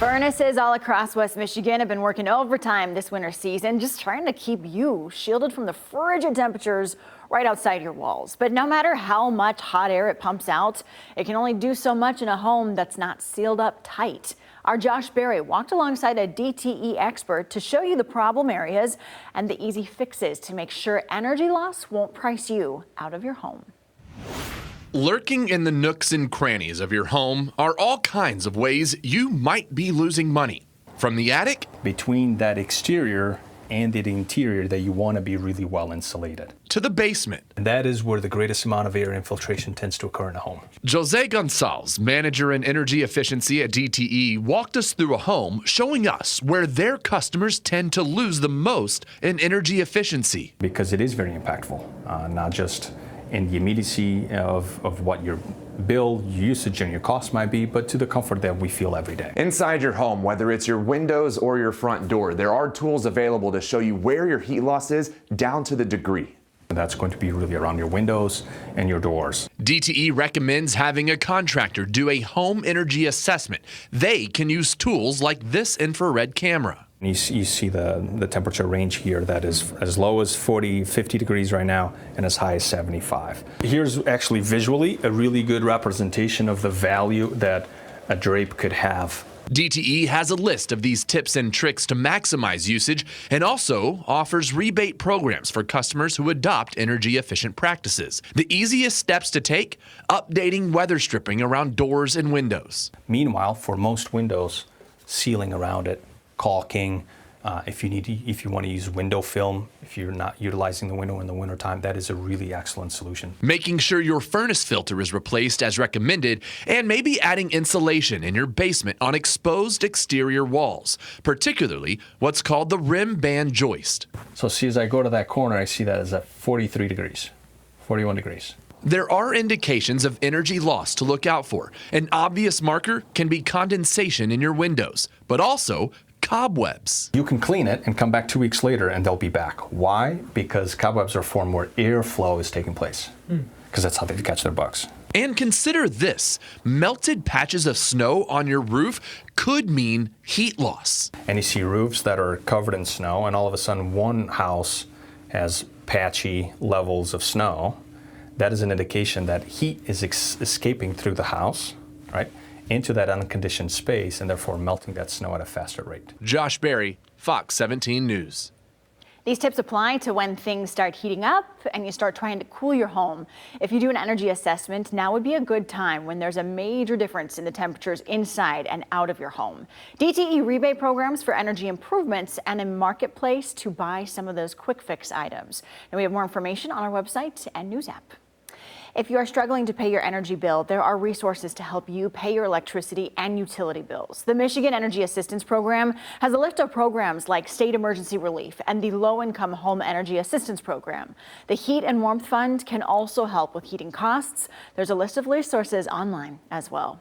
Furnaces all across West Michigan have been working overtime this winter season, just trying to keep you shielded from the frigid temperatures right outside your walls. But no matter how much hot air it pumps out, it can only do so much in a home that's not sealed up tight. Our Josh Berry walked alongside a DTE expert to show you the problem areas and the easy fixes to make sure energy loss won't price you out of your home. Lurking in the nooks and crannies of your home are all kinds of ways you might be losing money. From the attic, between that exterior and the interior that you want to be really well insulated, to the basement. And that is where the greatest amount of air infiltration tends to occur in a home. Jose Gonzalez, manager in energy efficiency at DTE, walked us through a home showing us where their customers tend to lose the most in energy efficiency. Because it is very impactful, not just in the immediacy of what your bill, usage, and your cost might be, but to the comfort that we feel every day. Inside your home, whether it's your windows or your front door, there are tools available to show you where your heat loss is down to the degree. And that's going to be really around your windows and your doors. DTE recommends having a contractor do a home energy assessment. They can use tools like this infrared camera. You see the temperature range here that is as low as 40, 50 degrees right now and as high as 75. Here's actually visually a really good representation of the value that a drape could have. DTE has a list of these tips and tricks to maximize usage and also offers rebate programs for customers who adopt energy efficient practices. The easiest steps to take: updating weather stripping around doors and windows. Meanwhile, for most windows, sealing around it, caulking. If you want to use window film, if you're not utilizing the window in the wintertime, that is a really excellent solution. Making sure your furnace filter is replaced as recommended, and maybe adding insulation in your basement on exposed exterior walls, particularly what's called the rim band joist. So see, as I go to that corner, I see that as at 43 degrees, 41 degrees. There are indications of energy loss to look out for. An obvious marker can be condensation in your windows, but also cobwebs. You can clean it and come back 2 weeks later and they'll be back. Why? Because cobwebs are formed where airflow is taking place. Because that's how they catch their bugs. And consider this: melted patches of snow on your roof could mean heat loss. And you see roofs that are covered in snow, and all of a sudden one house has patchy levels of snow. That is an indication that heat is escaping through the house, right, into that unconditioned space, and therefore melting that snow at a faster rate. Josh Berry, Fox 17 News. These tips apply to when things start heating up and you start trying to cool your home. If you do an energy assessment, now would be a good time when there's a major difference in the temperatures inside and out of your home. DTE rebate programs for energy improvements and a marketplace to buy some of those quick fix items. And we have more information on our website and news app. If you are struggling to pay your energy bill, there are resources to help you pay your electricity and utility bills. The Michigan Energy Assistance Program has a list of programs like State Emergency Relief and the Low-Income Home Energy Assistance Program. The Heat and Warmth Fund can also help with heating costs. There's a list of resources online as well.